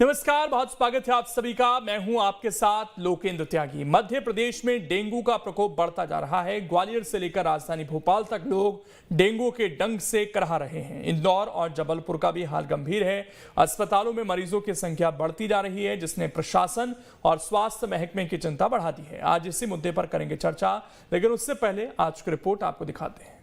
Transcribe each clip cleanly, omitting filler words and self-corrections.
नमस्कार, बहुत स्वागत है आप सभी का। मैं हूं आपके साथ लोकेंद्र त्यागी। मध्य प्रदेश में डेंगू का प्रकोप बढ़ता जा रहा है। ग्वालियर से लेकर राजधानी भोपाल तक लोग डेंगू के डंक से कराह रहे हैं। इंदौर और जबलपुर का भी हाल गंभीर है। अस्पतालों में मरीजों की संख्या बढ़ती जा रही है, जिसने प्रशासन और स्वास्थ्य महकमे की चिंता बढ़ा दी है। आज इसी मुद्दे पर करेंगे चर्चा, लेकिन उससे पहले आज की रिपोर्ट आपको दिखाते हैं।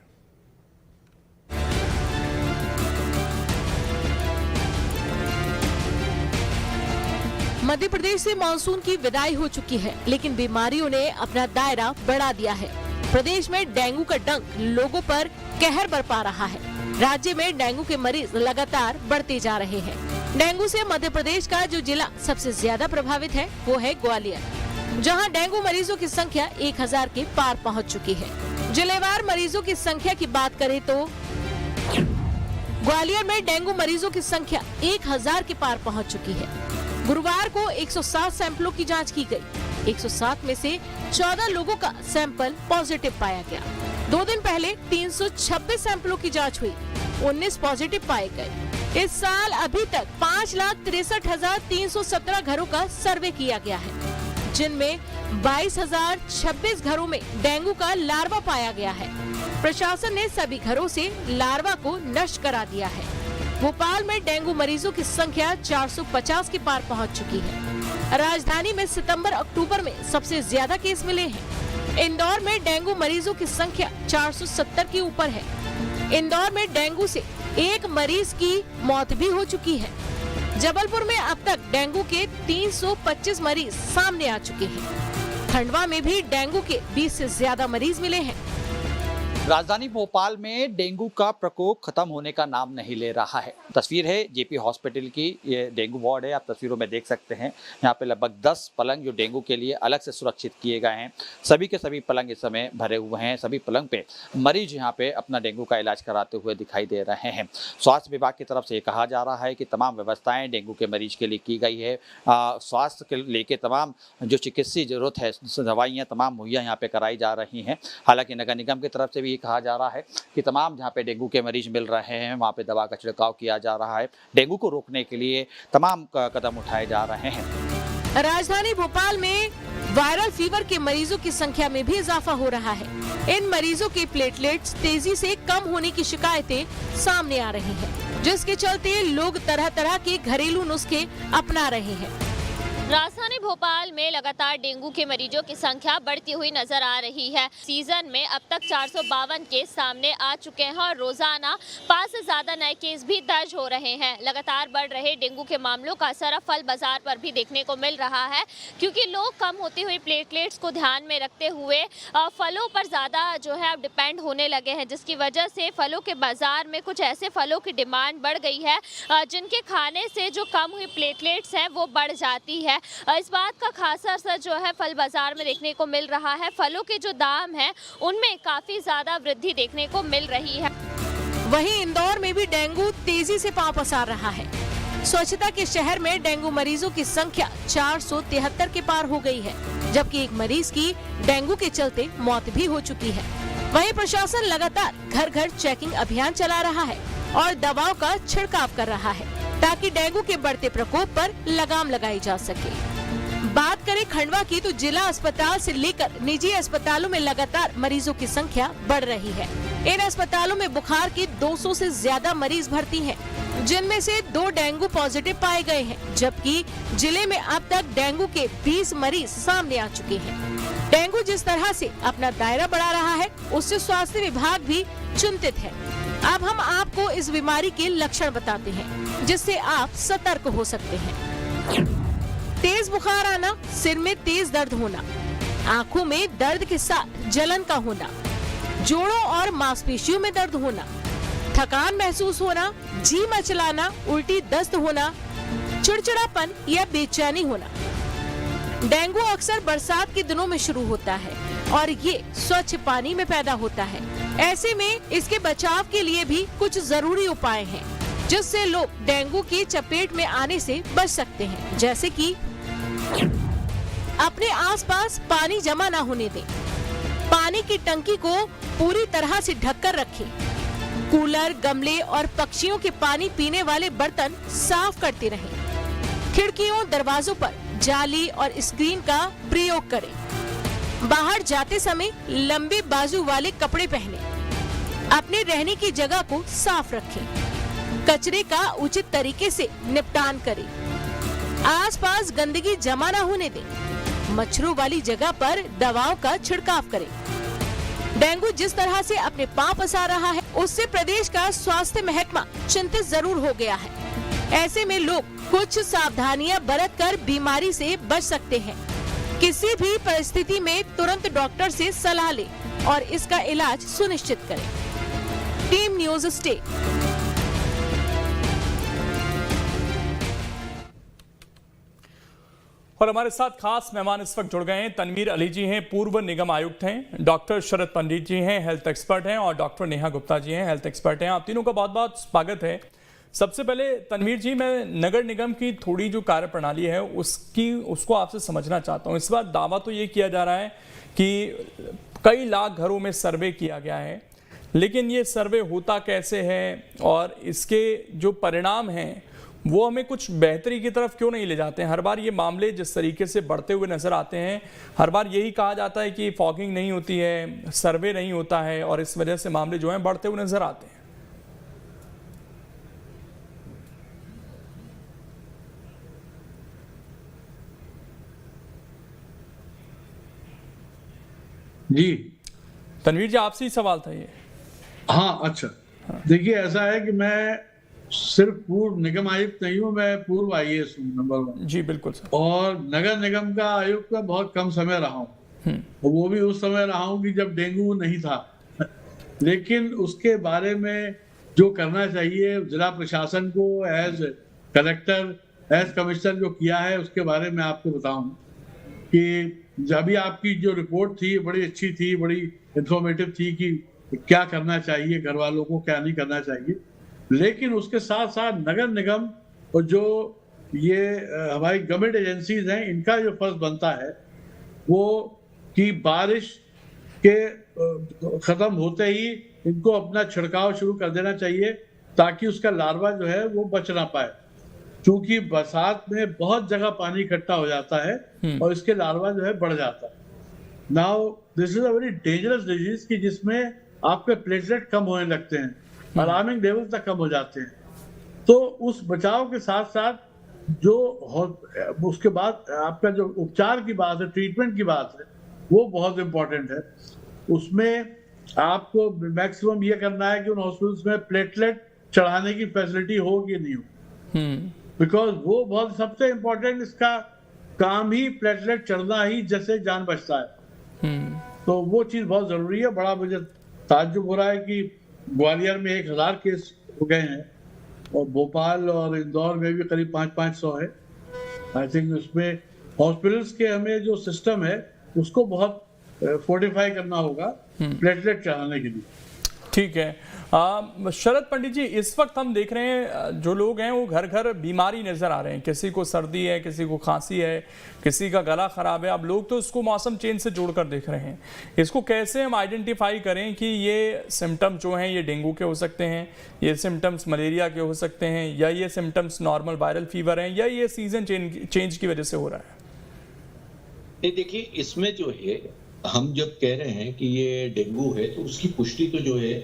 मध्य प्रदेश से मानसून की विदाई हो चुकी है, लेकिन बीमारियों ने अपना दायरा बढ़ा दिया है। प्रदेश में डेंगू का डंक लोगों पर कहर बरपा रहा है। राज्य में डेंगू के मरीज लगातार बढ़ते जा रहे हैं। डेंगू से मध्य प्रदेश का जो जिला सबसे ज्यादा प्रभावित है वो है ग्वालियर, जहां डेंगू मरीजों की संख्या 1000 के पार पहुंच चुकी है। जिलेवार मरीजों की संख्या की बात करें तो ग्वालियर में डेंगू मरीजों की संख्या 1000 के पार पहुंच चुकी है। गुरुवार को 107 सैंपलों की जांच की गई। 107 में से 14 लोगों का सैंपल पॉजिटिव पाया गया। 2 दिन पहले 326 सैंपलों की जांच हुई, 19 पॉजिटिव पाए गए। इस साल अभी तक 5,63,317 घरों का सर्वे किया गया है, जिनमें 22,026 घरों में डेंगू का लार्वा पाया गया है। प्रशासन ने सभी घरों से लार्वा को नष्ट करा दिया है। भोपाल में डेंगू मरीजों की संख्या 450 के पार पहुंच चुकी है। राजधानी में सितंबर-अक्टूबर में सबसे ज्यादा केस मिले हैं। इंदौर में डेंगू मरीजों की संख्या 470 के ऊपर है। इंदौर में डेंगू से एक मरीज की मौत भी हो चुकी है। जबलपुर में अब तक डेंगू के 325 मरीज सामने आ चुके हैं। खंडवा में भी डेंगू के 20 से ज्यादा मरीज मिले हैं। राजधानी भोपाल में डेंगू का प्रकोप खत्म होने का नाम नहीं ले रहा है। तस्वीर है जेपी हॉस्पिटल की, ये डेंगू वार्ड है, आप तस्वीरों में देख सकते हैं। यहाँ पे लगभग 10 पलंग जो डेंगू के लिए अलग से सुरक्षित किए गए हैं। सभी के सभी पलंग इस समय भरे हुए हैं। सभी पलंग पे मरीज यहाँ पे अपना डेंगू का इलाज कराते हुए दिखाई दे रहे हैं। स्वास्थ्य विभाग की तरफ से ये कहा जा रहा है कि तमाम व्यवस्थाएं डेंगू के मरीज के लिए की गई है। स्वास्थ्य के लेके तमाम जो चिकित्सीय जरूरत है, दवाइयाँ तमाम मुहैया यहाँ पे कराई जा रही हैं। हालांकि नगर निगम की तरफ से भी कहा जा रहा है कि तमाम जहां पे डेंगू के मरीज मिल रहे हैं वहां पे दवा का छिड़काव किया जा रहा है। डेंगू को रोकने के लिए तमाम कदम उठाए जा रहे हैं। राजधानी भोपाल में वायरल फीवर के मरीजों की संख्या में भी इजाफा हो रहा है। इन मरीजों के प्लेटलेट्स तेजी से कम होने की शिकायतें सामने आ रही हैं, जिसके चलते लोग तरह तरह के घरेलू नुस्खे अपना रहे हैं। राजधानी भोपाल में लगातार डेंगू के मरीजों की संख्या बढ़ती हुई नजर आ रही है। सीजन में अब तक 452 केस सामने आ चुके हैं और रोजाना 5 से ज्यादा नए केस भी दर्ज हो रहे हैं। लगातार बढ़ रहे डेंगू के मामलों का असर अब फल बाजार पर भी देखने को मिल रहा है, क्योंकि लोग कम होती हुई प्लेटलेट्स को ध्यान में रखते हुए फलों पर ज्यादा जो है अब डिपेंड होने लगे हैं, जिसकी वजह से फलों के बाजार में कुछ ऐसे फलों की डिमांड बढ़ गई है जिनके खाने से जो कम हुई प्लेटलेट्स हैं वो बढ़ जाती है। इस बात का खासा असर जो है फल बाजार में देखने को मिल रहा है। फलों के जो दाम हैं उनमें काफी ज्यादा वृद्धि देखने को मिल रही है। वहीं इंदौर में भी डेंगू तेजी से पांव पसार रहा है। स्वच्छता के शहर में डेंगू मरीजों की संख्या 473 के पार हो गई है, जबकि एक मरीज की डेंगू के चलते मौत भी हो चुकी है। वहीं प्रशासन लगातार घर घर चेकिंग अभियान चला रहा है और दवाओं का छिड़काव कर रहा है, ताकि डेंगू के बढ़ते प्रकोप पर लगाम लगाई जा सके। बात करें खंडवा की, तो जिला अस्पताल से लेकर निजी अस्पतालों में लगातार मरीजों की संख्या बढ़ रही है। इन अस्पतालों में बुखार के 200 से ज्यादा मरीज भर्ती हैं, जिनमें से 2 डेंगू पॉजिटिव पाए गए हैं, जबकि जिले में अब तक डेंगू के 20 मरीज सामने आ चुके हैं। डेंगू जिस तरह से अपना दायरा बढ़ा रहा है, उससे स्वास्थ्य विभाग भी चिंतित है। अब हम आपको इस बीमारी के लक्षण बताते हैं, जिससे आप सतर्क हो सकते हैं। तेज बुखार आना, सिर में तेज दर्द होना, आंखों में दर्द के साथ जलन का होना, जोड़ों और मांसपेशियों में दर्द होना, थकान महसूस होना, जी मचलाना, उल्टी दस्त होना, चिड़चिड़ापन या बेचैनी होना। डेंगू अक्सर बरसात के दिनों में शुरू होता है और ये स्वच्छ पानी में पैदा होता है। ऐसे में इसके बचाव के लिए भी कुछ जरूरी उपाय हैं, जिससे लोग डेंगू की चपेट में आने से बच सकते हैं, जैसे कि अपने आसपास पानी जमा न होने दें, पानी की टंकी को पूरी तरह से ढककर रखें, कूलर, गमले और पक्षियों के पानी पीने वाले बर्तन साफ करते रहें, खिड़कियों दरवाजों पर जाली और स्क्रीन का प्रयोग करें। बाहर जाते समय लंबे बाजू वाले कपड़े पहने। अपने रहने की जगह को साफ रखें। कचरे का उचित तरीके से निपटान करें। आसपास गंदगी जमा न होने दें। मच्छरों वाली जगह पर दवाओं का छिड़काव करें। डेंगू जिस तरह से अपने पांव पसार रहा है, उससे प्रदेश का स्वास्थ्य महकमा चिंतित जरूर हो गया है। ऐसे में लोग कुछ सावधानियां बरतकर बीमारी से बच सकते हैं। किसी भी परिस्थिति में तुरंत डॉक्टर से सलाह लें और इसका इलाज सुनिश्चित करें। Team news stay. और हमारे साथ खास मेहमान इस वक्त जुड़ गए हैं। तनवीर अली जी हैं, पूर्व निगम आयुक्त हैं, डॉक्टर शरद पंडित जी हैं, हेल्थ एक्सपर्ट हैं, और डॉक्टर नेहा गुप्ता जी हैं, हेल्थ एक्सपर्ट हैं। आप तीनों का बहुत बहुत स्वागत है। सबसे पहले तनवीर जी, मैं नगर निगम की थोड़ी जो कार्य प्रणाली है उसको आपसे समझना चाहता हूँ। इस बार दावा तो ये किया जा रहा है कि कई लाख घरों में सर्वे किया गया है, लेकिन ये सर्वे होता कैसे है और इसके जो परिणाम हैं वो हमें कुछ बेहतरी की तरफ क्यों नहीं ले जाते हैं? हर बार ये मामले जिस तरीके से बढ़ते हुए नजर आते हैं, हर बार यही कहा जाता है कि फॉगिंग नहीं होती है, सर्वे नहीं होता है, और इस वजह से मामले जो हैं बढ़ते हुए नजर आते हैं। जी तनवीर जी, आपसे ही सवाल था ये। हाँ, अच्छा। देखिए, ऐसा है कि मैं सिर्फ पूर्व निगम आयुक्त नहीं हूँ, मैं पूर्व IAS हूँ, नंबर 1। जी बिल्कुल सर। और नगर निगम का आयुक्त का बहुत कम समय रहा हूँ, वो भी उस समय रहा हूँ कि जब डेंगू नहीं था। लेकिन उसके बारे में जो करना चाहिए जिला प्रशासन को, एज कलेक्टर, एज कमिश्नर जो किया है, उसके बारे में आपको बताऊं कि अभी आपकी जो रिपोर्ट थी बड़ी अच्छी थी, बड़ी इंफॉर्मेटिव थी कि क्या करना चाहिए घर वालों को, क्या नहीं करना चाहिए। लेकिन उसके साथ साथ नगर निगम और जो ये हमारी गवर्नमेंट एजेंसीज हैं, इनका जो फर्ज बनता है वो कि बारिश के खत्म होते ही इनको अपना छिड़काव शुरू कर देना चाहिए, ताकि उसका लार्वा जो है वो बच ना पाए। क्योंकि बरसात में बहुत जगह पानी इकट्ठा हो जाता है और इसके लार्वा जो है बढ़ जाता है। Now this is a very dangerous disease कि जिसमें आपके प्लेटलेट कम होने लगते हैं, अलार्मिंग लेवल तक कम हो जाते हैं। तो उस बचाव के साथ साथ जो उसके बाद आपका जो उपचार की बात है, ट्रीटमेंट की बात है, वो बहुत इंपॉर्टेंट है। उसमें आपको मैक्सिमम ये करना है कि उन हॉस्पिटल्स में प्लेटलेट चढ़ाने की फैसिलिटी हो कि नहीं हो, बिकॉज वो बहुत सबसे इंपॉर्टेंट, इसका काम ही प्लेटलेट चढ़ना ही जैसे जान बचता है। तो वो चीज बहुत जरूरी है। बड़ा मुझे ताज्जुब हो रहा है कि ग्वालियर में 1000 केस हो गए हैं और भोपाल और इंदौर में भी करीब 500 है। आई थिंक उसमें हॉस्पिटल्स के हमें जो सिस्टम है उसको बहुत फोर्टिफाई करना होगा प्लेटलेट चढ़ाने के लिए। ठीक है। शरद पंडित जी, इस वक्त हम देख रहे हैं जो लोग हैं वो घर घर बीमारी नजर आ रहे हैं। किसी को सर्दी है, किसी को खांसी है, किसी का गला खराब है। अब लोग तो इसको मौसम चेंज से जोड़कर देख रहे हैं। इसको कैसे हम आइडेंटिफाई करें कि ये सिम्टम्स जो हैं ये डेंगू के हो सकते हैं, ये सिम्टम्स मलेरिया के हो सकते हैं, या ये सिम्टम्स नॉर्मल वायरल फीवर हैं, या ये सीजन चेंज की वजह से हो रहा है? देखिए, इसमें जो है हम जब कह रहे हैं कि ये डेंगू है, तो उसकी पुष्टि तो जो है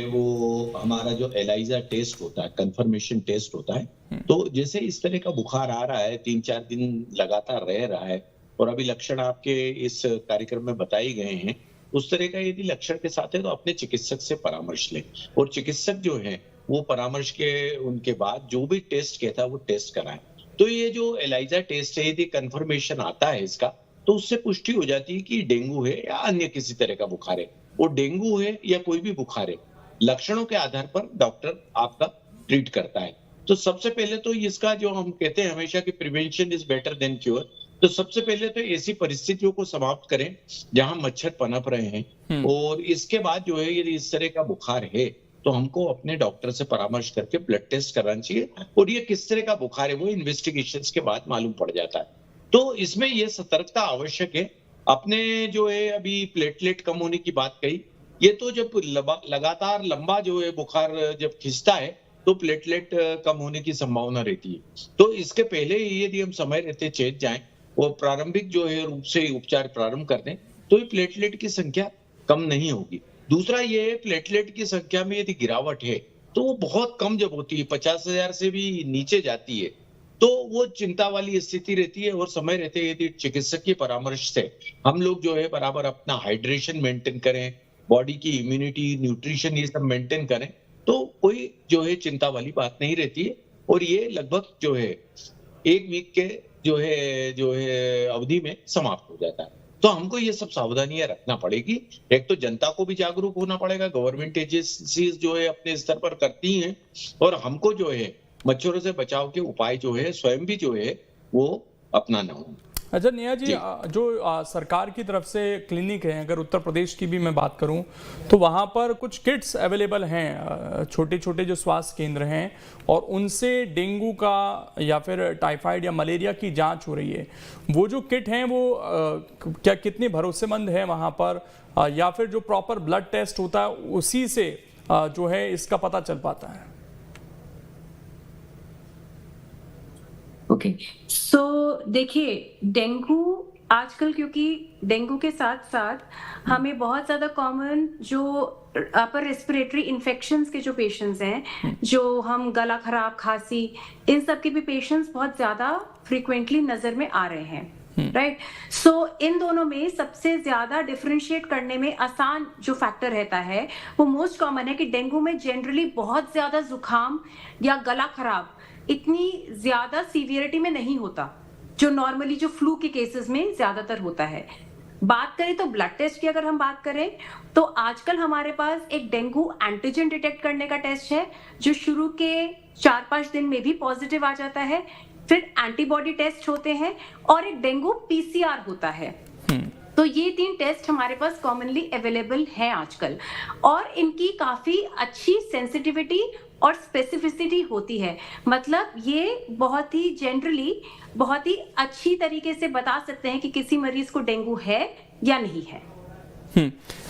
वो हमारा जो एलाइजा टेस्ट होता है, कंफर्मेशन टेस्ट होता है। तो जैसे इस तरह का बुखार आ रहा है, 3-4 दिन लगातार रह रहा है, और अभी लक्षण आपके इस कार्यक्रम में बताए गए हैं, उस तरह का यदि लक्षण के साथ है तो अपने चिकित्सक से परामर्श लें। और चिकित्सक जो है वो परामर्श के उनके बाद जो भी टेस्ट कहता है वो टेस्ट कराएं। तो ये जो एलाइजा टेस्ट है, यदि कंफर्मेशन आता है इसका, तो उससे पुष्टि हो जाती है कि डेंगू है या अन्य किसी तरह का बुखार है। वो डेंगू है या कोई भी बुखार है, लक्षणों के आधार पर डॉक्टर आपका ट्रीट करता है। तो सबसे पहले तो इसका जो हम कहते हैं हमेशा कि prevention is better than cure, तो सबसे पहले तो ऐसी परिस्थितियों को समाप्त करें जहां मच्छर पनप रहे हैं। और इसके बाद जो है यदि इस तरह का बुखार है तो हमको अपने डॉक्टर से परामर्श करके ब्लड टेस्ट कराना चाहिए, और ये किस तरह का बुखार है वो इन्वेस्टिगेशंस के बाद मालूम पड़ जाता है। तो इसमें ये सतर्कता आवश्यक है। अपने जो है अभी प्लेटलेट कम होने की बात कही, ये तो जब लगातार लंबा जो है बुखार जब खिंचता है तो प्लेटलेट कम होने की संभावना रहती है। तो इसके पहले ही यदि हम समय रहते चेत जाएं और प्रारंभिक जो है रूप से उपचार प्रारंभ कर दें तो ये प्लेटलेट की संख्या कम नहीं होगी। दूसरा ये प्लेटलेट की संख्या में यदि गिरावट है तो वो बहुत कम जब होती है, 50,000 से भी नीचे जाती है, तो वो चिंता वाली स्थिति रहती है। और समय रहते यदि चिकित्सक की परामर्श से हम लोग जो है बराबर अपना हाइड्रेशन मेंटेन करें, बॉडी की इम्यूनिटी, न्यूट्रिशन ये सब मेंटेन करें, तो कोई जो है चिंता वाली बात नहीं रहती है। और ये लगभग जो है 1 वीक के जो है अवधि में समाप्त हो जाता है। तो हमको ये सब सावधानियां रखना पड़ेगी। एक तो जनता को भी जागरूक होना पड़ेगा, गवर्नमेंट एजेंसीज जो है अपने स्तर पर करती हैं, और हमको जो है मच्छरों से बचाव के उपाय जो है स्वयं भी जो है वो अपनाना होगा। अच्छा नेहा जी, जो सरकार की तरफ से क्लिनिक है, अगर उत्तर प्रदेश की भी मैं बात करूं तो वहां पर कुछ किट्स अवेलेबल हैं, छोटे छोटे जो स्वास्थ्य केंद्र हैं, और उनसे डेंगू का या फिर टाइफाइड या मलेरिया की जांच हो रही है। वो जो किट हैं वो क्या कितनी भरोसेमंद है वहां पर, या फिर जो प्रॉपर ब्लड टेस्ट होता है उसी से जो है इसका पता चल पाता है? ओके, सो देखिए, डेंगू आजकल, क्योंकि डेंगू के साथ साथ हमें बहुत ज़्यादा कॉमन जो अपर रेस्पिरेटरी इन्फेक्शंस के जो पेशेंट्स हैं, जो हम गला खराब, खांसी, इन सब के भी पेशेंट्स बहुत ज़्यादा फ्रीक्वेंटली नज़र में आ रहे हैं, राइट। सो इन दोनों में सबसे ज़्यादा डिफरेंशिएट करने में आसान जो फैक्टर रहता है वो मोस्ट कॉमन है कि डेंगू में जनरली बहुत ज़्यादा जुकाम या गला खराब इतनी ज्यादा सीवियरिटी में नहीं होता, जो नॉर्मली जो फ्लू के केसेस में ज्यादातर होता है। बात करें तो ब्लड टेस्ट की अगर हम बात करें तो आजकल हमारे पास एक डेंगू एंटीजन डिटेक्ट करने का टेस्ट है जो शुरू के 4-5 दिन में भी पॉजिटिव आ जाता है, फिर एंटीबॉडी टेस्ट होते हैं और एक डेंगू पीसीआर होता है। तो ये 3 टेस्ट हमारे पास कॉमनली अवेलेबल हैं आजकल, और इनकी काफी अच्छी सेंसिटिविटी और स्पेसिफिसिटी होती है। मतलब ये बहुत ही जनरली बहुत ही अच्छी तरीके से बता सकते हैं कि किसी मरीज को डेंगू है या नहीं है।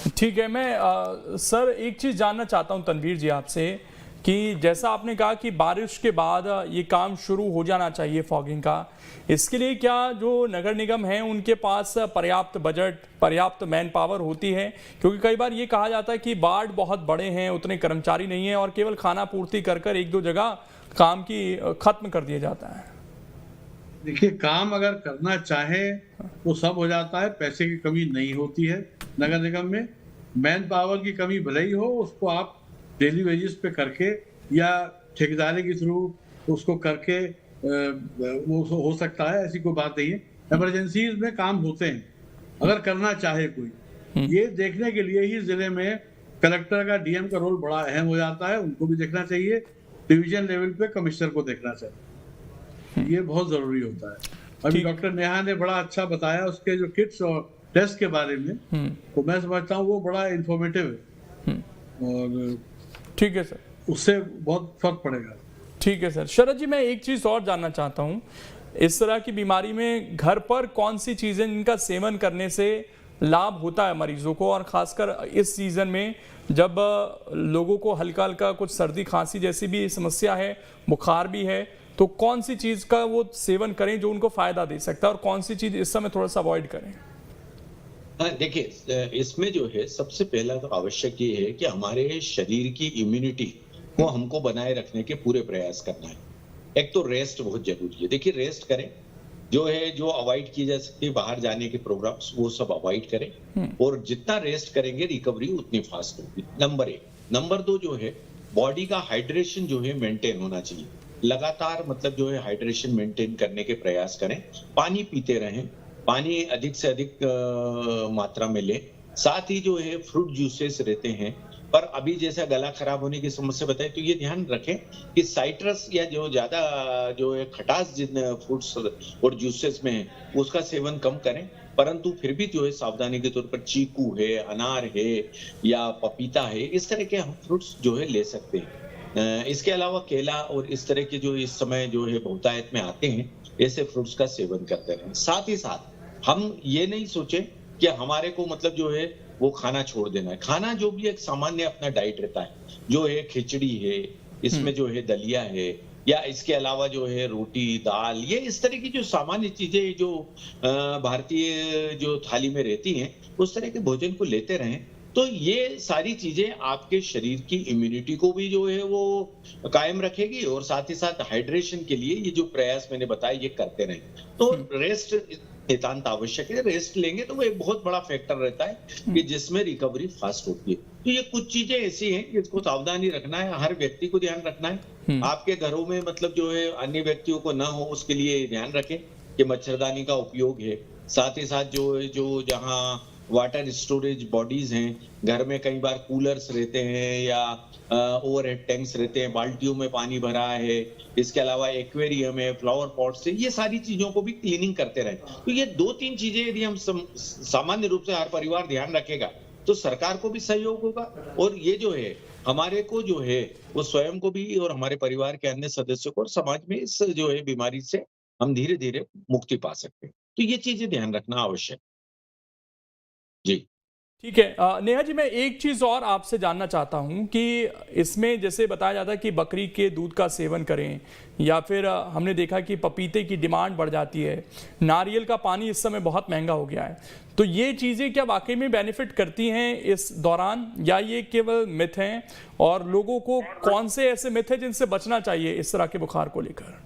ठीक है। मैं सर एक चीज जानना चाहता हूं तनवीर जी आपसे, कि जैसा आपने कहा कि बारिश के बाद ये काम शुरू हो जाना चाहिए फॉगिंग का, इसके लिए क्या जो नगर निगम है उनके पास पर्याप्त बजट, पर्याप्त मैन पावर होती है? क्योंकि कई बार ये कहा जाता है कि वार्ड बहुत बड़े हैं, उतने कर्मचारी नहीं हैं और केवल खाना पूर्ति कर 1-2 जगह काम की खत्म कर दिया जाता है। देखिए, काम अगर करना चाहे तो सब हो जाता है, पैसे की कमी नहीं होती है नगर निगम में। मैन पावर की कमी भले ही हो, उसको आप डेली वेजेस पे करके या ठेकेदारी के थ्रू उसको करके वो हो सकता है, ऐसी कोई बात नहीं है। इमरजेंसीज में काम होते हैं अगर करना चाहे कोई। ये देखने के लिए ही जिले में कलेक्टर का, डीएम का रोल बड़ा अहम हो जाता है, उनको भी देखना चाहिए। डिवीजन लेवल पे कमिश्नर को देखना चाहिए, ये बहुत जरूरी होता है। अभी डॉक्टर नेहा ने बड़ा अच्छा बताया उसके जो किट्स और टेस्ट के बारे में, तो मैं समझता हूँ वो बड़ा इंफॉर्मेटिव है और ठीक है सर, उससे बहुत फर्क पड़ेगा। ठीक है सर। शरद जी, मैं एक चीज़ और जानना चाहता हूँ, इस तरह की बीमारी में घर पर कौन सी चीज़ें इनका सेवन करने से लाभ होता है मरीजों को, और खासकर इस सीज़न में जब लोगों को हल्का हल्का कुछ सर्दी खांसी जैसी भी समस्या है, बुखार भी है, तो कौन सी चीज़ का वो सेवन करें जो उनको फ़ायदा दे सकता है और कौन सी चीज़ इस समय थोड़ा सा अवॉइड करें? देखिए, इसमें जो है सबसे पहला तो आवश्यक ये है कि हमारे शरीर की इम्यूनिटी को हमको बनाए रखने के पूरे प्रयास करना है। एक तो रेस्ट बहुत जरूरी है। देखिए, रेस्ट करें, जो है जो अवॉइड की जा सकती है, बाहर जाने के प्रोग्राम्स वो सब अवॉइड करें, और जितना रेस्ट करेंगे रिकवरी उतनी फास्ट होगी। नंबर 1। नंबर 2 जो है बॉडी का हाइड्रेशन जो है मेंटेन होना चाहिए। लगातार मतलब जो है हाइड्रेशन मेंटेन करने के प्रयास करें, पानी पीते रहें, पानी अधिक से अधिक मात्रा में लें। साथ ही जो है फ्रूट जूसेस रहते हैं, पर अभी जैसा गला खराब होने की समस्या बताई, तो ये ध्यान रखें कि साइट्रस या जो ज्यादा जो है खटास जिन फ्रूट्स और जूसेस में है उसका सेवन कम करें। परंतु फिर भी जो है सावधानी के तौर पर चीकू है, अनार है या पपीता है, इस तरह के हम फ्रूट्स जो है ले सकते हैं। इसके अलावा केला और इस तरह के जो इस समय जो है बहुतायत में आते हैं, ऐसे फ्रूट्स का सेवन करते रहें। साथ ही साथ हम ये नहीं सोचे कि हमारे को मतलब जो है वो खाना छोड़ देना है। खाना जो भी एक सामान्य अपना डाइट रहता है, जो है खिचड़ी है इसमें जो है दलिया है, या इसके अलावा जो है रोटी दाल, ये इस तरह की जो सामान्य चीजें जो भारतीय जो थाली में रहती हैं, उस तरह के भोजन को लेते रहें, तो ये सारी चीजें आपके शरीर की इम्यूनिटी को भी जो है वो कायम रखेगी, और साथ ही साथ हाइड्रेशन के लिए ये जो प्रयास मैंने बताया ये करते रहें। तो रेस्ट नितांत आवश्यक है। रेस्ट लेंगे तो वो एक बहुत बड़ा फैक्टर रहता है कि जिसमें रिकवरी फास्ट होती है। तो ये कुछ चीजें ऐसी हैं कि इसको सावधानी रखना है, हर व्यक्ति को ध्यान रखना है। आपके घरों में मतलब जो है अन्य व्यक्तियों को ना हो, उसके लिए ध्यान रखें कि मच्छरदानी का उपयोग है। साथ ही साथ जो जहाँ वाटर स्टोरेज बॉडीज हैं, घर में कई बार कूलर्स रहते हैं या ओवरहेड टैंक्स रहते हैं, बाल्टियों में पानी भरा है, इसके अलावा एक्वेरियम है, फ्लावर पॉट्स है, ये सारी चीजों को भी क्लीनिंग करते रहें। तो ये 2-3 चीजें यदि हम सामान्य रूप से हर परिवार ध्यान रखेगा तो सरकार को भी सहयोग होगा, और ये जो है हमारे को जो है वो स्वयं को भी और हमारे परिवार के अन्य सदस्यों को और समाज में इस जो है बीमारी से हम धीरे धीरे मुक्ति पा सकते हैं। तो ये चीजें ध्यान रखना आवश्यक जी। ठीक है। नेहा जी, मैं एक चीज़ और आपसे जानना चाहता हूं कि इसमें जैसे बताया जाता है कि बकरी के दूध का सेवन करें, या फिर हमने देखा कि पपीते की डिमांड बढ़ जाती है, नारियल का पानी इस समय बहुत महंगा हो गया है, तो ये चीज़ें क्या वाकई में बेनिफिट करती हैं इस दौरान, या ये केवल मिथ हैं? और लोगों को कौन से ऐसे मिथ हैं जिनसे बचना चाहिए इस तरह के बुखार को लेकर?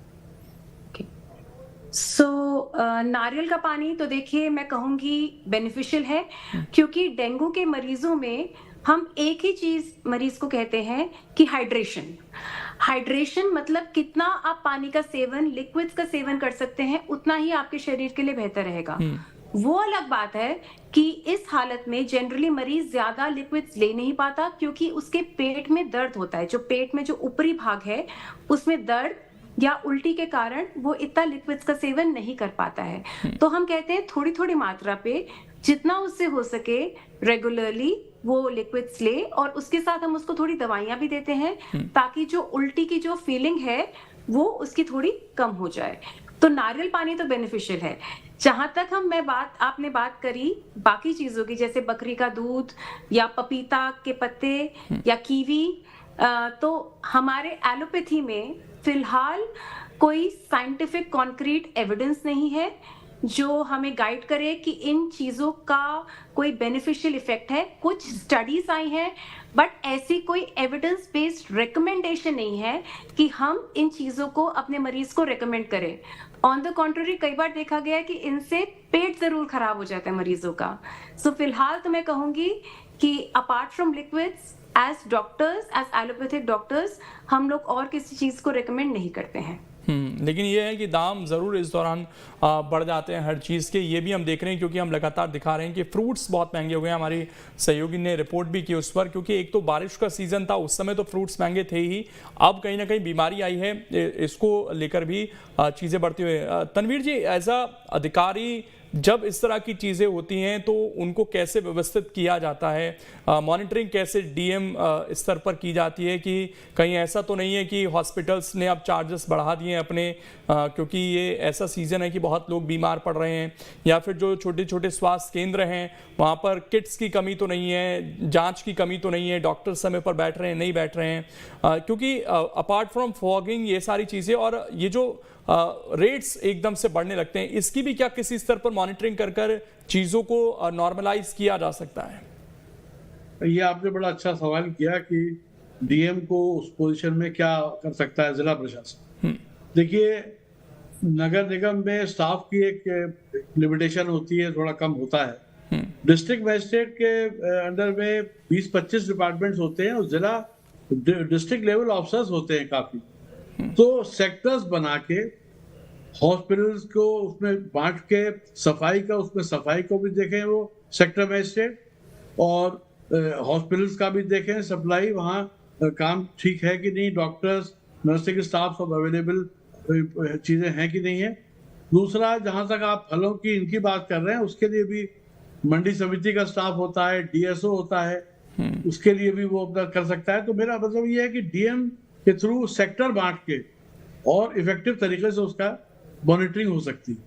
नारियल का पानी तो देखिए मैं कहूंगी बेनिफिशियल है, क्योंकि डेंगू के मरीजों में हम एक ही चीज मरीज को कहते हैं कि हाइड्रेशन मतलब कितना आप पानी का सेवन, लिक्विड्स का सेवन कर सकते हैं, उतना ही आपके शरीर के लिए बेहतर रहेगा। वो अलग बात है कि इस हालत में जनरली मरीज ज्यादा लिक्विड्स ले नहीं पाता, क्योंकि उसके पेट में दर्द होता है, जो पेट में जो ऊपरी भाग है उसमें दर्द या उल्टी के कारण वो इतना लिक्विड्स का सेवन नहीं कर पाता है। तो हम कहते हैं थोड़ी थोड़ी मात्रा पे जितना उससे हो सके रेगुलरली वो लिक्विड्स ले, और उसके साथ हम उसको थोड़ी दवाइयां भी देते हैं ताकि जो उल्टी की जो फीलिंग है वो उसकी थोड़ी कम हो जाए। तो नारियल पानी तो बेनिफिशियल है। जहां तक आपने बात करी बाकी चीजों की, जैसे बकरी का दूध या पपीता के पत्ते या कीवी, तो हमारे एलोपैथी में फिलहाल कोई साइंटिफिक कॉन्क्रीट एविडेंस नहीं है जो हमें गाइड करे कि इन चीजों का कोई बेनिफिशियल इफेक्ट है। कुछ स्टडीज आई हैं, बट ऐसी कोई एविडेंस बेस्ड रिकमेंडेशन नहीं है कि हम इन चीजों को अपने मरीज को रिकमेंड करें। ऑन द कॉन्ट्ररी कई बार देखा गया है कि इनसे पेट जरूर खराब हो जाता है मरीजों का। सो फिलहाल तो मैं कहूंगी कि apart from liquids, as doctors, as allopathic doctors, हम लोग और किसी चीज को रिकमेंड नहीं करते हैं। लेकिन ये है कि दाम ज़रूर इस दौरान बढ़ जाते हैं हर चीज़ के। ये भी हम देख रहे हैं क्योंकि हम लगातार दिखा रहे हैं कि फ्रूट्स बहुत महंगे हो गए। हमारी सहयोगी ने रिपोर्ट भी की उस पर, क्योंकि एक तो बारिश का सीज़न था, उस समय तो फ्रूट्स महंगे थे ही, अब कहीं ना कहीं बीमारी आई है, इसको लेकर भी चीज़ें बढ़ती हुई। तनवीर जी, एज अ अधिकारी जब इस तरह की चीज़ें होती हैं तो उनको कैसे व्यवस्थित किया जाता है, मॉनिटरिंग कैसे डीएम स्तर पर की जाती है कि कहीं ऐसा तो नहीं है कि हॉस्पिटल्स ने अब चार्जेस बढ़ा दिए हैं अपने, क्योंकि ये ऐसा सीज़न है कि बहुत लोग बीमार पड़ रहे हैं, या फिर जो छोटे छोटे स्वास्थ्य केंद्र हैं वहाँ पर किट्स की कमी तो नहीं है, जांच की कमी तो नहीं है, डॉक्टर समय पर बैठ रहे हैं नहीं बैठ रहे हैं, क्योंकि अपार्ट फ्रॉम फॉगिंग ये सारी चीज़ें और ये जो रेट्स एकदम से बढ़ने लगते हैं, इसकी भी क्या किसी स्तर पर मॉनिटरिंग कर चीज़ों को नॉर्मलाइज किया जा सकता है? ये आपने बड़ा अच्छा सवाल किया कि डीएम को उस पोजीशन में क्या कर सकता है जिला प्रशासन। देखिए, नगर निगम में स्टाफ की एक लिमिटेशन होती है, थोड़ा कम होता है। डिस्ट्रिक्ट मजिस्ट्रेट के अंडर में 20-25 डिपार्टमेंट्स होते हैं और जिला डिस्ट्रिक्ट लेवल ऑफिसर्स होते हैं काफी। तो सेक्टर्स बना के हॉस्पिटल्स को उसमें बांट के सफाई को भी देखें वो सेक्टर मजिस्ट्रेट, और हॉस्पिटल्स का भी देखें सप्लाई, वहाँ काम ठीक है कि नहीं, डॉक्टर्स नर्सिंग स्टाफ सब अवेलेबल चीजें हैं कि नहीं है। दूसरा, जहां तक आप फलों की इनकी बात कर रहे हैं, उसके लिए भी मंडी समिति का स्टाफ होता है, डीएसओ होता है, उसके लिए भी वो अपना कर सकता है। तो मेरा मतलब ये है कि डीएम के थ्रू सेक्टर बांट के और इफेक्टिव तरीके से उसका मॉनिटरिंग हो सकती है।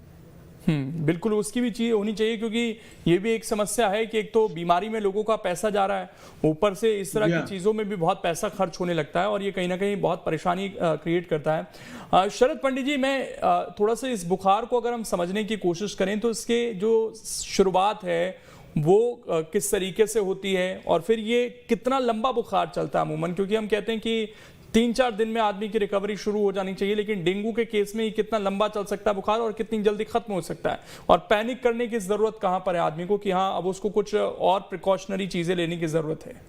बिल्कुल उसकी भी चीज़ होनी चाहिए, क्योंकि ये भी एक समस्या है कि एक तो बीमारी में लोगों का पैसा जा रहा है, ऊपर से इस तरह की चीज़ों में भी बहुत पैसा खर्च होने लगता है और ये कहीं ना कहीं बहुत परेशानी क्रिएट करता है। शरद पंडित जी, मैं थोड़ा सा इस बुखार को अगर हम समझने की कोशिश करें तो इसके जो शुरुआत है वो किस तरीके से होती है और फिर ये कितना लंबा बुखार चलता है अमूमन, क्योंकि हम कहते हैं कि 3-4 दिन में आदमी की रिकवरी शुरू हो जानी चाहिए, लेकिन डेंगू के केस में ये कितना लंबा चल सकता है बुखार और कितनी जल्दी खत्म हो सकता है, और पैनिक करने की जरूरत कहां पर है आदमी को कि हाँ अब उसको कुछ और प्रिकॉशनरी चीजें लेने की जरूरत है?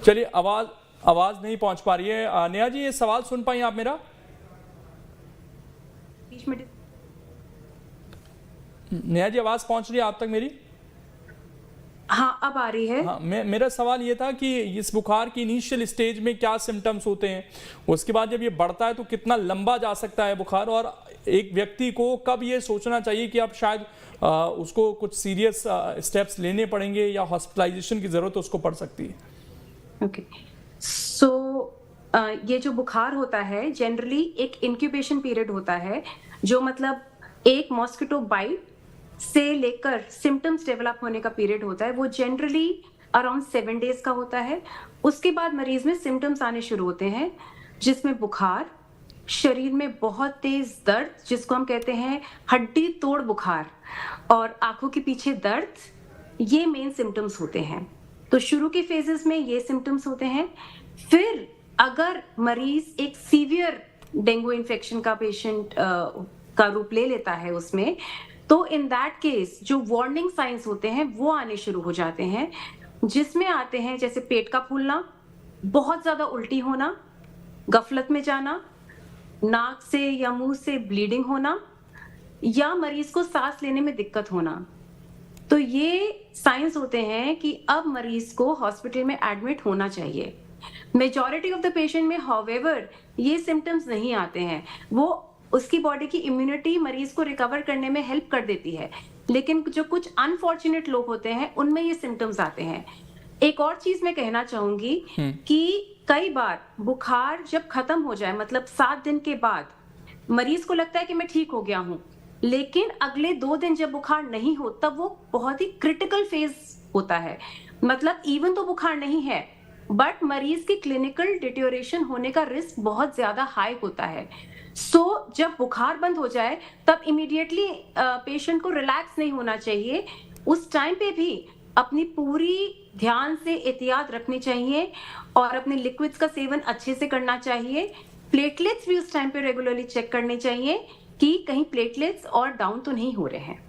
चलिए, आवाज नहीं पहुंच पा रही है। नेहा जी, ये सवाल सुन पाई आप मेरा? नेहा जी, आवाज पहुंच रही है आप तक मेरी? हाँ, अब आ रही है। हाँ, मेरा सवाल ये था कि इस बुखार की इनिशियल स्टेज में क्या सिम्टम्स होते हैं, उसके बाद जब ये बढ़ता है तो कितना लंबा जा सकता है बुखार, और एक व्यक्ति को कब ये सोचना चाहिए कि अब शायद उसको कुछ सीरियस स्टेप्स लेने पड़ेंगे या हॉस्पिटलाइजेशन की जरूरत उसको पड़ सकती है? ओके, सो ये जो बुखार होता है जनरली एक इंक्यूबेशन पीरियड होता है, जो मतलब एक मॉस्किटो बाइट से लेकर सिम्टम्स डेवलप होने का पीरियड होता है। वो जनरली अराउंड 7 डेज का होता है। उसके बाद मरीज में सिम्टम्स आने शुरू होते हैं, जिसमें बुखार, शरीर में बहुत तेज दर्द जिसको हम कहते हैं हड्डी तोड़ बुखार, और आंखों के पीछे दर्द, ये मेन सिम्टम्स होते हैं। तो शुरू के फेजेस में ये सिम्टम्स होते हैं। फिर अगर मरीज एक सीवियर डेंगू इन्फेक्शन का पेशेंट का रूप ले लेता है उसमें, तो इन दैट केस जो वार्निंग साइंस होते हैं वो आने शुरू हो जाते हैं, जिसमें आते हैं जैसे पेट का फूलना, बहुत ज्यादा उल्टी होना, गफलत में जाना, नाक से या मुंह से ब्लीडिंग होना, या मरीज को सांस लेने में दिक्कत होना। तो ये साइंस होते हैं कि अब मरीज को हॉस्पिटल में एडमिट होना चाहिए। मेजॉरिटी ऑफ द पेशेंट में हाउएवर ये सिम्टम्स नहीं आते हैं, वो उसकी बॉडी की इम्यूनिटी मरीज को रिकवर करने में हेल्प कर देती है, लेकिन जो कुछ अनफॉर्चुनेट लोग होते हैं उनमें ये सिम्टम्स आते हैं। एक और चीज मैं कहना चाहूंगी कि कई बार बुखार जब खत्म हो जाए, मतलब 7 दिन के बाद मरीज को लगता है कि मैं ठीक हो गया हूं, लेकिन अगले 2 दिन जब बुखार नहीं हो तब वो बहुत ही क्रिटिकल फेज होता है। मतलब इवन तो बुखार नहीं है, बट मरीज की क्लिनिकल डिटेरियोरेशन होने का रिस्क बहुत ज्यादा हाई होता है। जब बुखार बंद हो जाए तब इमीडिएटली पेशेंट को रिलैक्स नहीं होना चाहिए। उस टाइम पे भी अपनी पूरी ध्यान से एहतियात रखनी चाहिए और अपने लिक्विड्स का सेवन अच्छे से करना चाहिए। प्लेटलेट्स भी उस टाइम पे रेगुलरली चेक करने चाहिए कि कहीं प्लेटलेट्स और डाउन तो नहीं हो रहे हैं।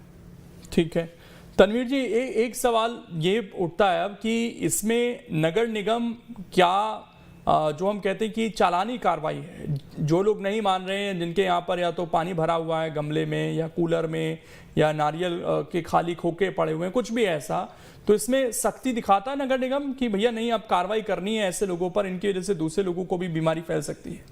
ठीक है तनवीर जी, एक सवाल ये उठता है अब कि इसमें नगर निगम क्या जो हम कहते हैं कि चालानी कार्रवाई है, जो लोग नहीं मान रहे हैं, जिनके यहाँ पर या तो पानी भरा हुआ है गमले में या कूलर में या नारियल के खाली खोखे पड़े हुए हैं, कुछ भी ऐसा, तो इसमें सख्ती दिखाता है नगर निगम कि भैया नहीं अब कार्रवाई करनी है ऐसे लोगों पर, इनकी वजह से दूसरे लोगों को भी बीमारी फैल सकती है?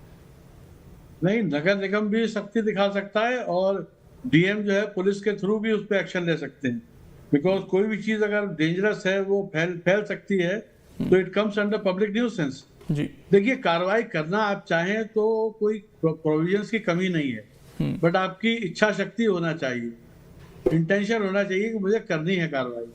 नहीं, नगर निगम भी सख्ती दिखा सकता है और डीएम जो है पुलिस के थ्रू भी उस पर एक्शन ले सकते हैं, बिकॉज कोई भी चीज अगर डेंजरस है वो फैल सकती है, तो it comes under public nuisance. जी देखिए, कार्रवाई करना आप चाहें तो कोई प्रोविजंस की कमी नहीं है, बट आपकी इच्छा शक्ति होना चाहिए, इंटेंशन होना चाहिए कि मुझे करनी है कार्रवाई,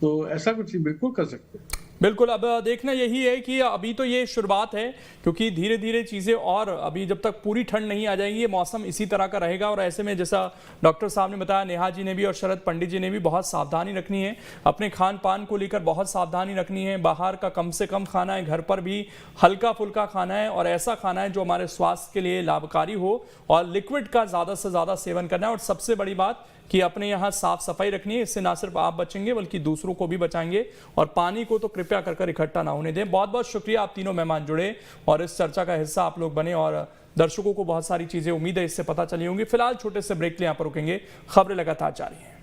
तो ऐसा कुछ बिल्कुल कर सकते हैं। बिल्कुल, अब देखना यही है कि अभी तो ये शुरुआत है, क्योंकि धीरे धीरे चीज़ें, और अभी जब तक पूरी ठंड नहीं आ जाएगी ये मौसम इसी तरह का रहेगा, और ऐसे में जैसा डॉक्टर साहब ने बताया, नेहा जी ने भी और शरद पंडित जी ने भी, बहुत सावधानी रखनी है, अपने खान पान को लेकर बहुत सावधानी रखनी है, बाहर का कम से कम खाना है, घर पर भी हल्का फुल्का खाना है और ऐसा खाना है जो हमारे स्वास्थ्य के लिए लाभकारी हो, और लिक्विड का ज़्यादा से ज़्यादा सेवन करना है, और सबसे बड़ी बात कि अपने यहाँ साफ सफाई रखनी है। इससे ना सिर्फ आप बचेंगे बल्कि दूसरों को भी बचाएंगे, और पानी को तो कृपया कर इकट्ठा ना होने दें। बहुत बहुत शुक्रिया, आप तीनों मेहमान जुड़े और इस चर्चा का हिस्सा आप लोग बने, और दर्शकों को बहुत सारी चीजें उम्मीद है इससे पता चली होंगी। फिलहाल छोटे से ब्रेक के लिए यहाँ पर रुकेंगे, खबरें लगातार जारी हैं।